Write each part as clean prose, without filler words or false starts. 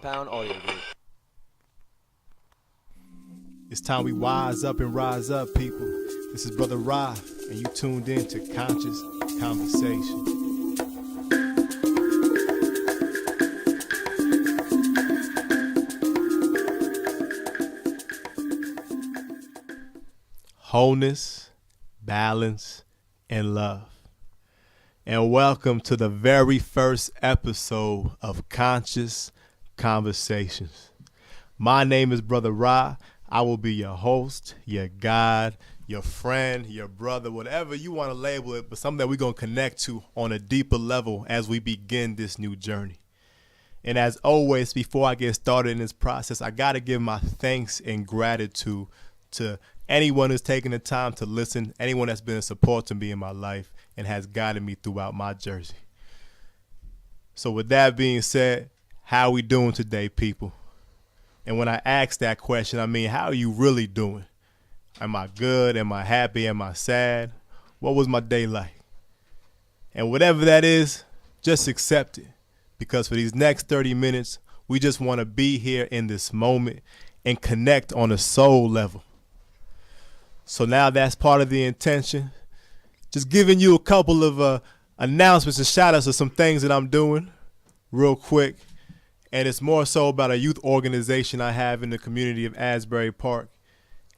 Compound Audio Group. It's time we wise up and rise up, people. This is Brotha Ra, and you tuned in to Conscious Conversations. Wholeness, balance, and love. And welcome to the very first episode of Conscious Conversations. My name is Brotha Ra. I will be your host, your guide, your friend, your brother, whatever you want to label it, but something that we're going to connect to on a deeper level as we begin this new journey. And as always, before I get started in this process, I got to give my thanks and gratitude to anyone who's taken the time to listen, anyone that's been a support to me in my life and has guided me throughout my journey. So with that being said, how are we doing today, people? And when I ask that question, I mean, how are you really doing? Am I good? Am I happy? Am I sad? What was my day like? And whatever that is, just accept it. Because for these next 30 minutes, we just want to be here in this moment and connect on a soul level. So now that's part of the intention. Just giving you a couple of announcements and shout outs of some things that I'm doing real quick. And it's more so about a youth organization I have in the community of Asbury Park.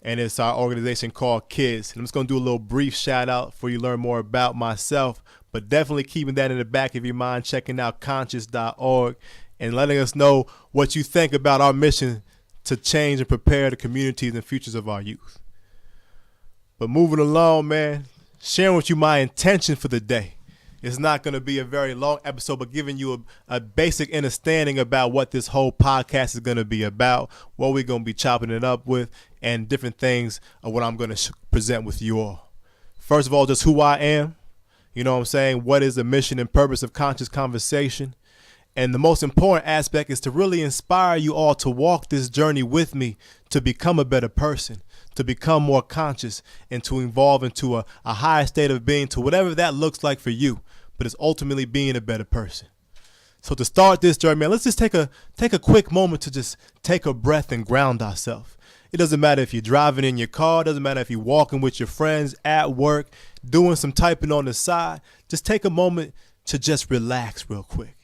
And it's our organization called Kids. And I'm just going to do a little brief shout out for you to learn more about myself. But definitely keeping that in the back of your mind, checking out conscious.org and letting us know what you think about our mission to change and prepare the communities and futures of our youth. But moving along, man, sharing with you my intention for the day. It's not going to be a very long episode, but giving you a basic understanding about what this whole podcast is going to be about, what we're going to be chopping it up with, and different things of what I'm going to present with you all. First of all, just who I am. You know what I'm saying? What is the mission and purpose of Conscious Conversation? And the most important aspect is to really inspire you all to walk this journey with me to become a better person, to become more conscious, and to evolve into a higher state of being, to whatever that looks like for you, but it's ultimately being a better person. So to start this journey, man, let's just take a quick moment to just take a breath and ground ourselves. It doesn't matter if you're driving in your car, it doesn't matter if you're walking with your friends at work, doing some typing on the side. Just take a moment to just relax real quick.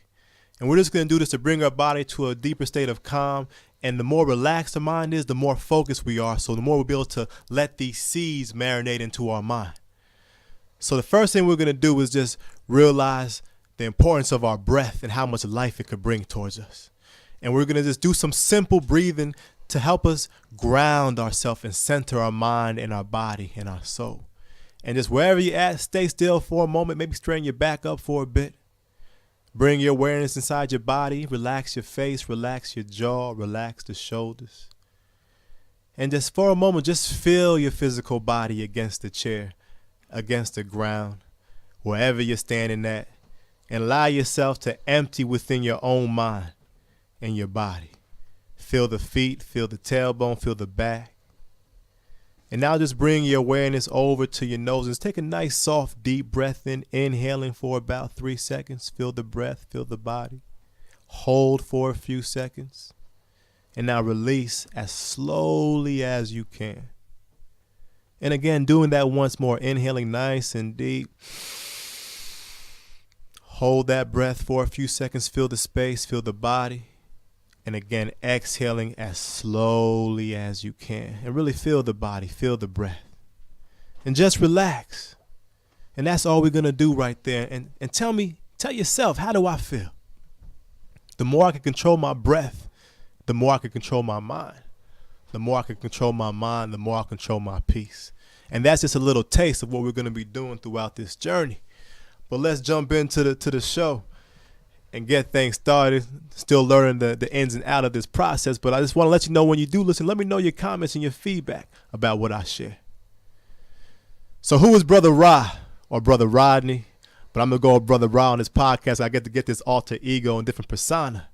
And we're just going to do this to bring our body to a deeper state of calm. And the more relaxed the mind is, the more focused we are. So the more we'll be able to let these seeds marinate into our mind. So the first thing we're going to do is just realize the importance of our breath and how much life it could bring towards us. And we're going to just do some simple breathing to help us ground ourselves and center our mind and our body and our soul. And just wherever you're at, stay still for a moment, maybe straighten your back up for a bit. Bring your awareness inside your body, relax your face, relax your jaw, relax the shoulders. And just for a moment, just feel your physical body against the chair, against the ground, wherever you're standing at, and allow yourself to empty within your own mind and your body. Feel the feet, feel the tailbone, feel the back. And now just bring your awareness over to your nose and just take a nice soft deep breath in, inhaling for about 3 seconds. Feel the breath, feel the body. Hold for a few seconds. And now release as slowly as you can. And again, doing that once more, inhaling nice and deep. Hold that breath for a few seconds, feel the space, feel the body. And again, exhaling as slowly as you can. And really feel the body, feel the breath. And just relax. And that's all we're going to do right there. And tell yourself, how do I feel? The more I can control my breath, the more I can control my mind. The more I can control my mind, the more I control my peace. And that's just a little taste of what we're going to be doing throughout this journey. But let's jump into the show and get things started. Still learning the ins and outs of this process, but I just want to let you know when you do listen, let me know your comments and your feedback about what I share. So who is Brotha Ra or Brother Rodney? But I'm going to go with Brotha Ra on this podcast. I get to get this alter ego and different persona.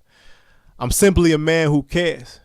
I'm simply a man who cares,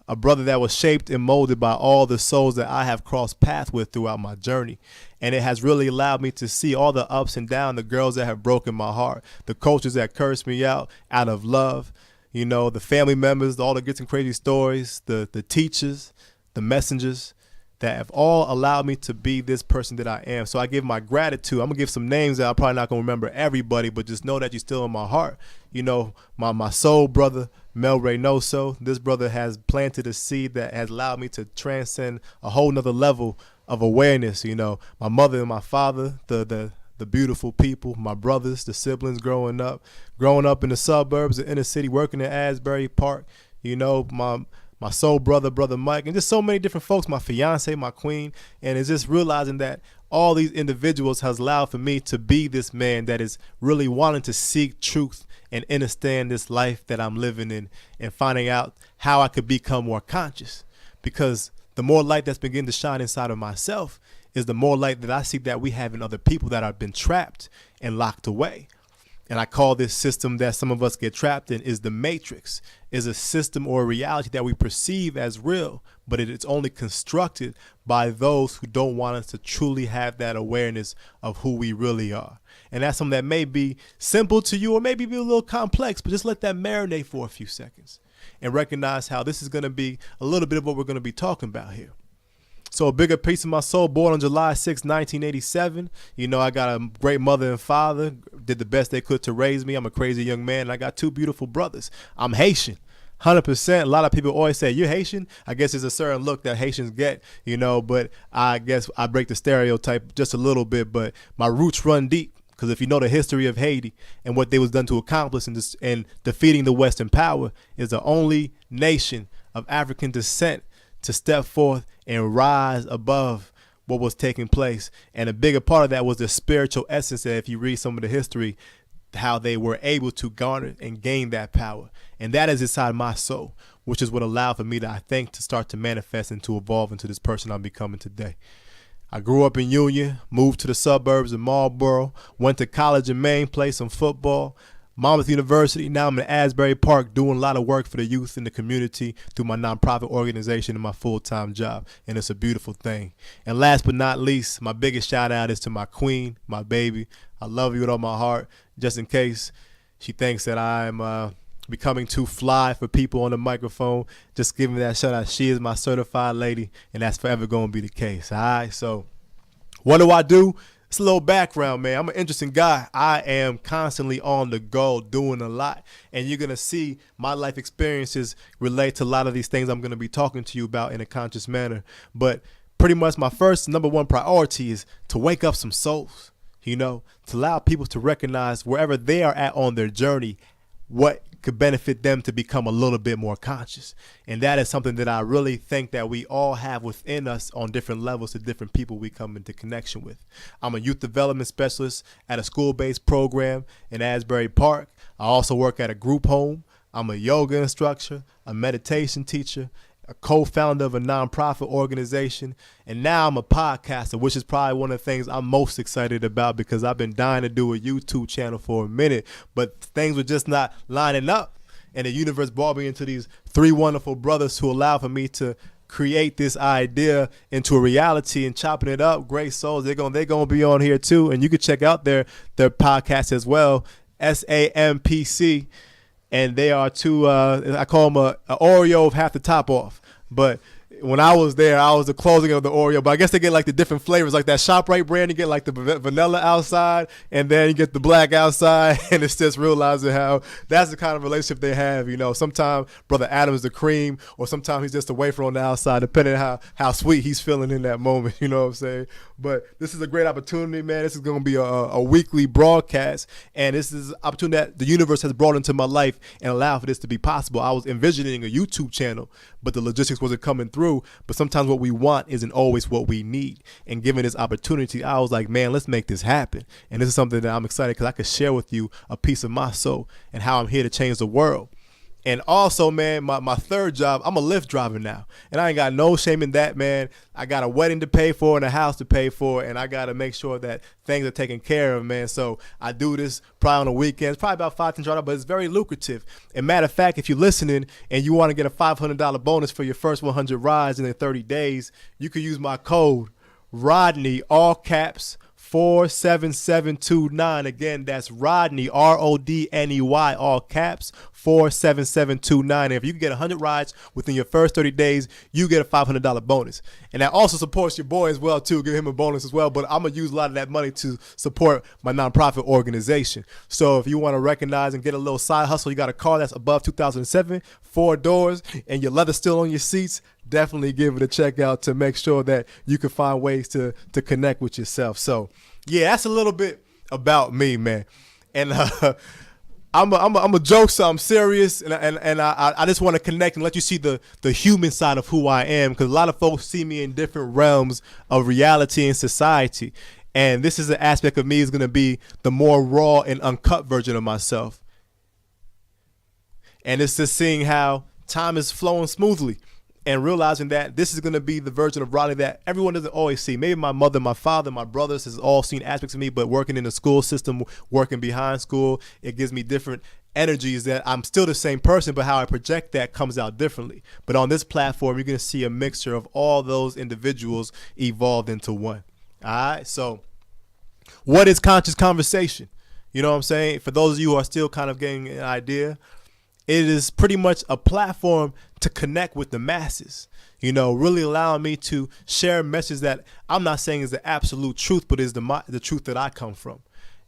a brother that was shaped and molded by all the souls that I have crossed paths with throughout my journey. And it has really allowed me to see all the ups and downs, the girls that have broken my heart, the coaches that cursed me out of love, the family members, all the gets and crazy stories, the teachers, the messengers that have all allowed me to be this person that I am. So I give my gratitude. I'm going to give some names that I'm probably not going to remember everybody, but just know that you're still in my heart. My soul brother, Mel Reynoso, this brother has planted a seed that has allowed me to transcend a whole nother level of awareness. My mother and my father, the beautiful people, my brothers, the siblings growing up in the suburbs, the inner city, working in Asbury Park, my soul brother Mike, and just so many different folks, my fiance, my queen. And it's just realizing that all these individuals has allowed for me to be this man that is really wanting to seek truth and understand this life that I'm living in, and finding out how I could become more conscious. Because the more light that's beginning to shine inside of myself is the more light that I see that we have in other people that have been trapped and locked away. And I call this system that some of us get trapped in is the matrix, is a system or a reality that we perceive as real, but it's only constructed by those who don't want us to truly have that awareness of who we really are. And that's something that may be simple to you or maybe be a little complex, but just let that marinate for a few seconds and recognize how this is going to be a little bit of what we're going to be talking about here. So a bigger piece of my soul, born on July 6, 1987. I got a great mother and father, did the best they could to raise me. I'm a crazy young man, and I got two beautiful brothers. I'm Haitian, 100%. A lot of people always say, you're Haitian? I guess there's a certain look that Haitians get, but I guess I break the stereotype just a little bit, but my roots run deep. Because if you know the history of Haiti and what they was done to accomplish in defeating the Western power, is the only nation of African descent to step forth and rise above what was taking place. And a bigger part of that was the spiritual essence that if you read some of the history, how they were able to garner and gain that power. And that is inside my soul, which is what allowed for me to, I think, to start to manifest and to evolve into this person I'm becoming today. I grew up in Union, moved to the suburbs of Marlboro, went to college in Maine, played some football, Monmouth University. Now I'm in Asbury Park doing a lot of work for the youth in the community through my nonprofit organization and my full-time job. And it's a beautiful thing. And last but not least, my biggest shout out is to my queen, my baby. I love you with all my heart. Just in case she thinks that I'm becoming too fly for people on the microphone, just give me that shout out. She is my certified lady, and that's forever going to be the case. All right. So what do? It's a little background, man. I'm an interesting guy. I am constantly on the go, doing a lot. And you're going to see my life experiences relate to a lot of these things I'm going to be talking to you about in a conscious manner. But pretty much my first number one priority is to wake up some souls, to allow people to recognize wherever they are at on their journey, what could benefit them to become a little bit more conscious. And that is something that I really think that we all have within us on different levels to different people we come into connection with. I'm a youth development specialist at a school-based program in Asbury Park. I also work at a group home. I'm a yoga instructor, a meditation teacher, a co-founder of a nonprofit organization, and now I'm a podcaster, which is probably one of the things I'm most excited about because I've been dying to do a YouTube channel for a minute, but things were just not lining up, and the universe brought me into these three wonderful brothers who allowed for me to create this idea into a reality and chopping it up. Great souls, they're gonna be on here too, and you can check out their podcast as well, SAMPC. And they are two, I call them a Oreo of half the top off. But when I was there, I was the closing of the Oreo. But I guess they get like the different flavors. Like that ShopRite brand, you get like the vanilla outside, and then you get the black outside. And it's just realizing how that's the kind of relationship they have. Sometimes Brother Adam's the cream, or sometimes he's just a wafer on the outside, depending on how sweet he's feeling in that moment. You know what I'm saying? But this is a great opportunity, man. This is going to be a weekly broadcast. And this is an opportunity that the universe has brought into my life and allowed for this to be possible. I was envisioning a YouTube channel, but the logistics wasn't coming through. But sometimes what we want isn't always what we need. And given this opportunity, I was like, man, let's make this happen. And this is something that I'm excited because I could share with you a piece of my soul and how I'm here to change the world. And also, man, my third job, I'm a Lyft driver now. And I ain't got no shame in that, man. I got a wedding to pay for and a house to pay for. And I got to make sure that things are taken care of, man. So I do this probably on the weekends, probably about $500, but it's very lucrative. And matter of fact, if you're listening and you want to get a $500 bonus for your first 100 rides in the 30 days, you can use my code, Rodney, all caps, 47729. Again, that's Rodney, Rodney, all caps, 47729. And if you can get 100 rides within your first 30 days, you get a $500 bonus. And that also supports your boy as well, too. Give him a bonus as well. But I'm going to use a lot of that money to support my nonprofit organization. So if you want to recognize and get a little side hustle, you got a car that's above 2007, 4 doors, and your leather's still on your seats, definitely give it a check out to make sure that you can find ways to connect with yourself. So, yeah, that's a little bit about me, man. And I'm a joke, so I'm serious, and I just want to connect and let you see the human side of who I am, because a lot of folks see me in different realms of reality and society. And this is an aspect of me is going to be the more raw and uncut version of myself. And it's just seeing how time is flowing smoothly and realizing that this is going to be the version of Rodney that everyone doesn't always see. Maybe my mother, my father, my brothers has all seen aspects of me, but working in the school system, working behind school, it gives me different energies that I'm still the same person, but how I project that comes out differently. But on this platform, you're going to see a mixture of all those individuals evolved into one. All right. So what is conscious conversation? You know what I'm saying? For those of you who are still kind of getting an idea, it is pretty much a platform to connect with the masses, you know, really allowing me to share a message that I'm not saying is the absolute truth, but is the truth that I come from.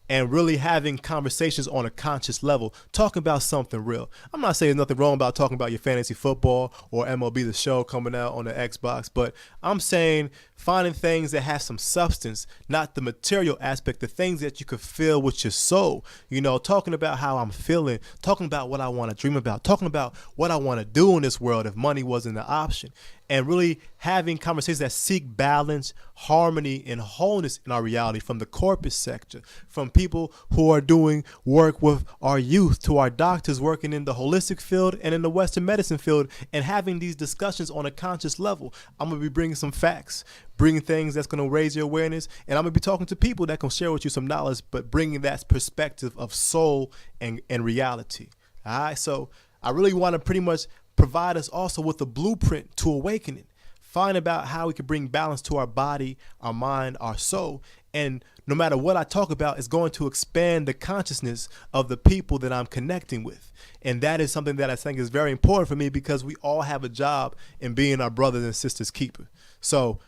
And really having conversations on a conscious level, talking about something real. I'm not saying there's nothing wrong about talking about your fantasy football or MLB The Show coming out on the Xbox, but I'm saying finding things that have some substance, not the material aspect, the things that you could feel with your soul. You know, talking about how I'm feeling, talking about what I want to dream about, talking about what I want to do in this world if money wasn't an option. And really having conversations that seek balance, harmony, and wholeness in our reality, from the corporate sector, from people who are doing work with our youth to our doctors working in the holistic field and in the Western medicine field, and having these discussions on a conscious level. I'm going to be bringing some facts, bringing things that's going to raise your awareness, and I'm going to be talking to people that can share with you some knowledge, but bringing that perspective of soul and reality. All right, so I really want to pretty much provide us also with a blueprint to awakening, find about how we can bring balance to our body, our mind, our soul. And no matter what I talk about, is going to expand the consciousness of the people that I'm connecting with. And that is something that I think is very important for me, because we all have a job in being our brothers and sisters keeper. So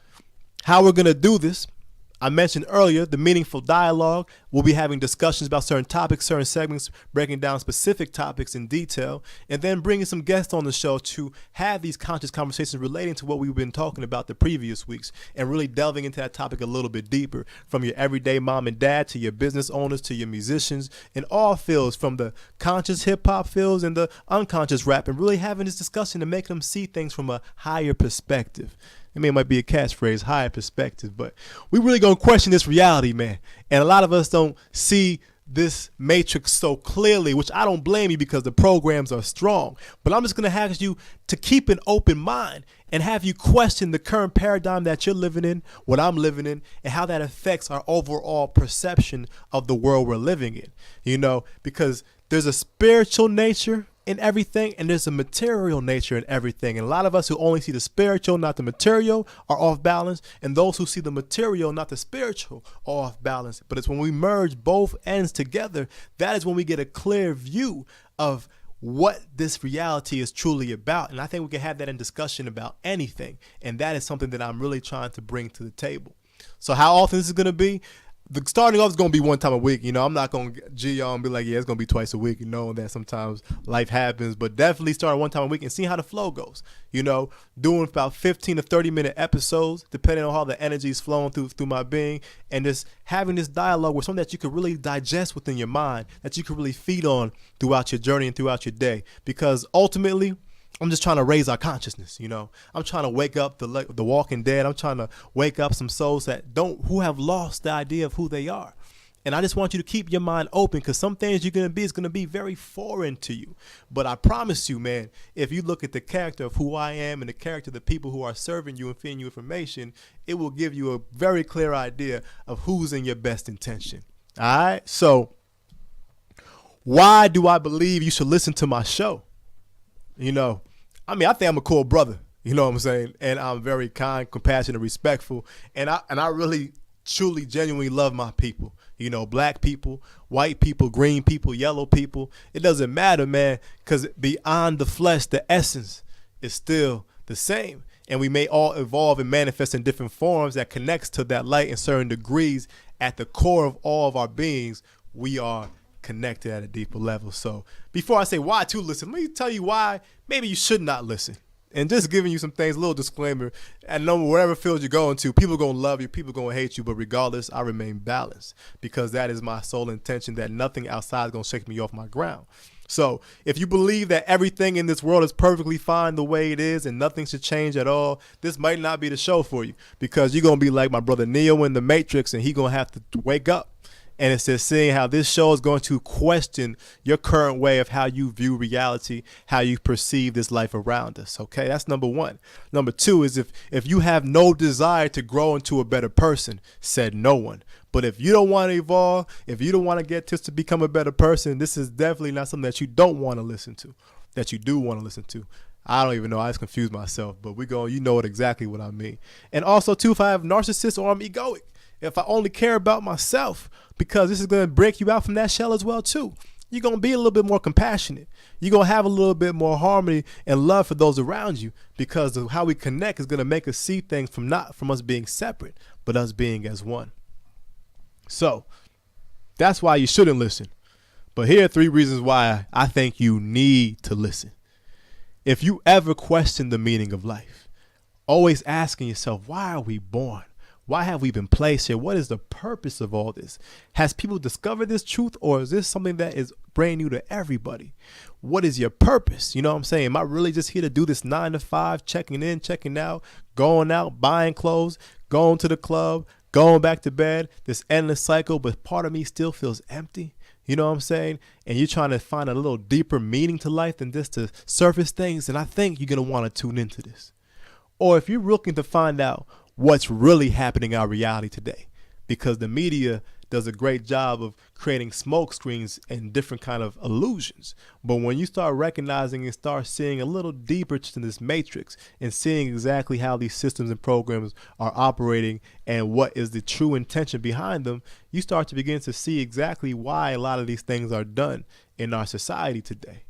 how we're going to do this, I mentioned earlier, the meaningful dialogue. We'll be having discussions about certain topics, certain segments, breaking down specific topics in detail, and then bringing some guests on the show to have these conscious conversations relating to what we've been talking about the previous weeks, and really delving into that topic a little bit deeper, from your everyday mom and dad to your business owners to your musicians, in all fields, from the conscious hip-hop fields and the unconscious rap, and really having this discussion to make them see things from a higher perspective. I mean, it might be a catchphrase, higher perspective, but we really gonna question this reality, man. And a lot of us don't see this matrix so clearly, which I don't blame you, because the programs are strong. But I'm just gonna ask you to keep an open mind and have you question the current paradigm that you're living in, what I'm living in, and how that affects our overall perception of the world we're living in. You know, because there's a spiritual nature in everything, and there's a material nature in everything. And a lot of us who only see the spiritual, not the material, are off balance. And those who see the material, not the spiritual, are off balance. But it's when we merge both ends together, that is when we get a clear view of what this reality is truly about. And I think we can have that in discussion about anything. And that is something that I'm really trying to bring to the table. So how often this is going to be? The starting off is going to be one time a week. You know, I'm not going to G y'all and be like, yeah, it's going to be twice a week. You know, that sometimes life happens, but definitely start one time a week and see how the flow goes. You know, doing about 15 to 30 minute episodes, depending on how the energy is flowing through my being, and just having this dialogue with something that you could really digest within your mind, that you could really feed on throughout your journey and throughout your day. Because ultimately, I'm just trying to raise our consciousness, you know. I'm trying to wake up the walking dead. I'm trying to wake up some souls who have lost the idea of who they are. And I just want you to keep your mind open, because some things you're going to be is going to be very foreign to you. But I promise you, man, if you look at the character of who I am and the character of the people who are serving you and feeding you information, it will give you a very clear idea of who's in your best intention. All right. So why do I believe you should listen to my show? You know, I mean, I think I'm a cool brother, you know what I'm saying? And I'm very kind, compassionate, respectful. And I really truly, genuinely love my people. Black people, white people, green people, yellow people. It doesn't matter, man, because beyond the flesh, the essence is still the same. And we may all evolve and manifest in different forms that connects to that light in certain degrees. At the core of all of our beings, we are connected at a deeper level. So before I say why to listen, let me tell you why maybe you should not listen. And just giving you some things, a little disclaimer. And know whatever field you're going to, people are going to love you, people are going to hate you. But regardless, I remain balanced because that is my sole intention, that nothing outside is going to shake me off my ground. So if you believe that everything in this world is perfectly fine the way it is and nothing should change at all, this might not be the show for you, because you're going to be like my brother Neo in the Matrix, and he's going to have to wake up. And it's just seeing how this show is going to question your current way of how you view reality, how you perceive this life around us. Okay, that's number one. Number two is if you have no desire to grow into a better person, said no one. But if you don't want to evolve, if you don't want to get to become a better person, this is definitely not something that you don't want to listen to, that you do want to listen to. I don't even know. I just confused myself, but you know exactly what I mean. And also, too, if I have narcissists or I'm egoic, if I only care about myself, because this is going to break you out from that shell as well, too. You're going to be a little bit more compassionate. You're going to have a little bit more harmony and love for those around you, because of how we connect is going to make us see things from not from us being separate, but us being as one. So that's why you shouldn't listen. But here are 3 reasons why I think you need to listen. If you ever question the meaning of life, always asking yourself, why are we born? Why have we been placed here? What is the purpose of all this? Has people discovered this truth, or is this something that is brand new to everybody? What is your purpose? You know what I'm saying? Am I really just here to do this 9 to 5, checking in, checking out, going out, buying clothes, going to the club, going back to bed, this endless cycle, but part of me still feels empty? You know what I'm saying? And you're trying to find a little deeper meaning to life than just the surface things, and I think you're going to want to tune into this. Or if you're looking to find out what's really happening in our reality today, because the media does a great job of creating smoke screens and different kind of illusions. But when you start recognizing and start seeing a little deeper to this matrix and seeing exactly how these systems and programs are operating and what is the true intention behind them, you start to begin to see exactly why a lot of these things are done in our society today.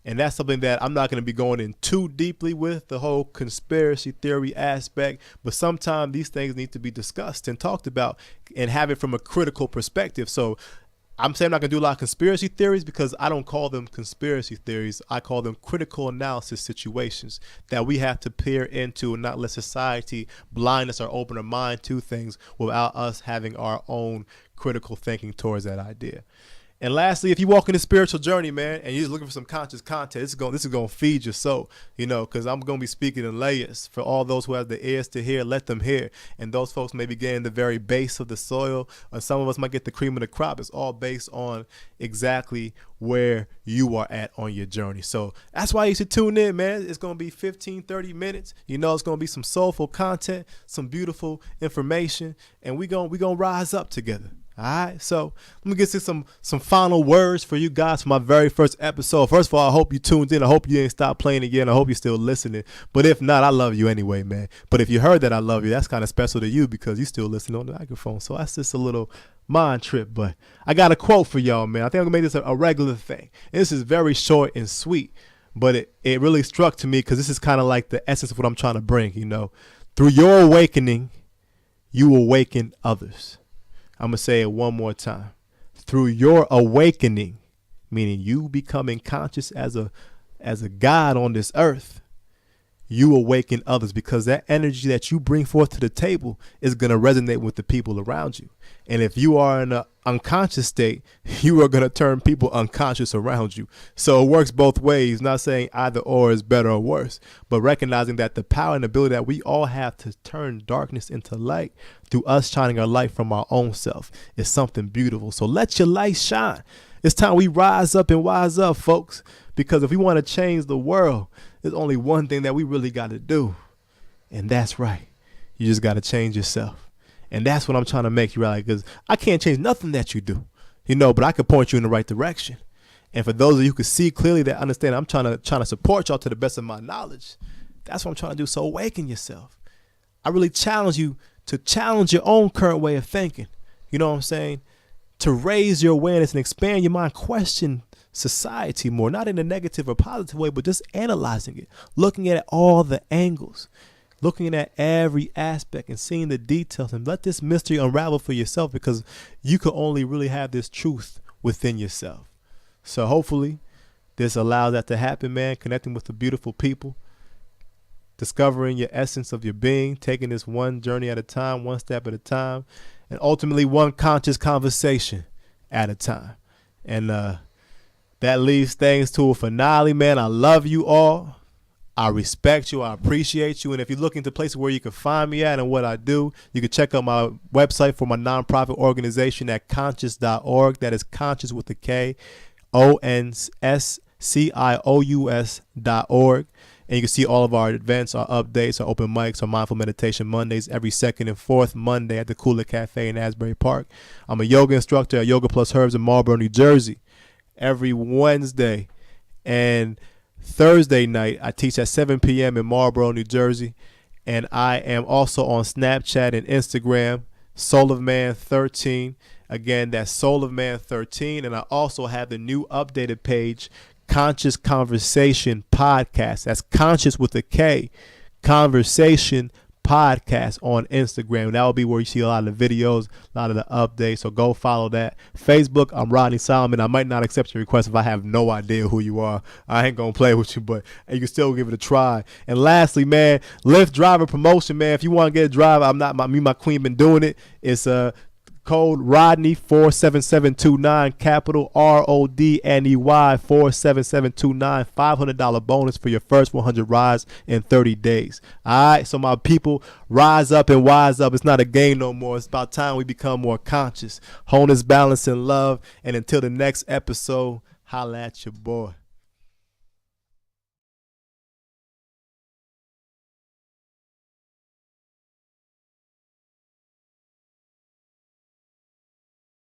And that's something that I'm not going to be going in too deeply with, the whole conspiracy theory aspect. But sometimes these things need to be discussed and talked about and have it from a critical perspective. So I'm saying I'm not going to do a lot of conspiracy theories, because I don't call them conspiracy theories. I call them critical analysis situations that we have to peer into and not let society blind us or open our mind to things without us having our own critical thinking towards that idea. And lastly, if you walk in the spiritual journey, man, and you're just looking for some conscious content, this is going to feed your soul, because I'm going to be speaking in layers. For all those who have the ears to hear, let them hear. And those folks may be getting the very base of the soil, or some of us might get the cream of the crop. It's all based on exactly where you are at on your journey. So that's why you should tune in, man. It's going to be 15, 30 minutes. It's going to be some soulful content, some beautiful information, and we're going to rise up together. All right, so let me get to some final words for you guys for my very first episode. First of all, I hope you tuned in. I hope you ain't stopped playing again. I hope you're still listening. But if not, I love you anyway, man. But if you heard that I love you, that's kind of special to you, because you still listen on the microphone. So that's just a little mind trip. But I got a quote for y'all, man. I think I'm going to make this a regular thing. And this is very short and sweet, but it really struck to me, because this is kind of like the essence of what I'm trying to bring, Through your awakening, you awaken others. I'm going to say it one more time. Through your awakening, meaning you becoming conscious as a God on this earth, you awaken others, because that energy that you bring forth to the table is going to resonate with the people around you. And if you are in an unconscious state, you are going to turn people unconscious around you. So it works both ways, not saying either or is better or worse, but recognizing that the power and ability that we all have to turn darkness into light through us shining our light from our own self is something beautiful. So let your light shine. It's time we rise up and wise up, folks, because if we want to change the world, there's only one thing that we really got to do, and that's right. You just got to change yourself. And that's what I'm trying to make you realize, because I can't change nothing that you do, but I could point you in the right direction. And for those of you who can see clearly, that understand I'm trying to support y'all to the best of my knowledge. That's what I'm trying to do. So awaken yourself. I really challenge you to challenge your own current way of thinking. You know what I'm saying? To raise your awareness and expand your mind, question society more, not in a negative or positive way, but just analyzing it, looking at all the angles, looking at every aspect and seeing the details, and let this mystery unravel for yourself, because you can only really have this truth within yourself. So hopefully this allows that to happen, man. Connecting with the beautiful people, discovering your essence of your being, taking this one journey at a time, one step at a time, and ultimately one conscious conversation at a time. And that leaves things to a finale, man. I love you all. I respect you. I appreciate you. And if you're looking to places where you can find me at and what I do, you can check out my website for my nonprofit organization at conscious.org. That is conscious with a K, ONSCIOUS.org. And you can see all of our events, our updates, our open mics, our mindful meditation Mondays every second and fourth Monday at the Cooler Cafe in Asbury Park. I'm a yoga instructor at Yoga Plus Herbs in Marlboro, New Jersey, every Wednesday. And Thursday night, I teach at 7 p.m. in Marlboro, New Jersey. And I am also on Snapchat and Instagram, Soul of Man 13. Again, that's Soul of Man 13. And I also have the new updated page, Conscious Conversation Podcast. That's Conscious with a K, Conversation Podcast on Instagram. That will be where you see a lot of the videos, a lot of the updates. So go follow that. Facebook, I'm Rodney Solomon. I might not accept your request if I have no idea who you are. I ain't gonna play with you, but you can still give it a try. And lastly, man, Lyft driver promotion, man. If you want to get a driver, my queen been doing it. It's code Rodney 47729, capital RODNEY 47729, $500 bonus for your first 100 rides in 30 days. All right, so my people, rise up and wise up. It's not a game no more. It's about time we become more conscious. Wholeness, balance, and love. And until the next episode, holla at your boy.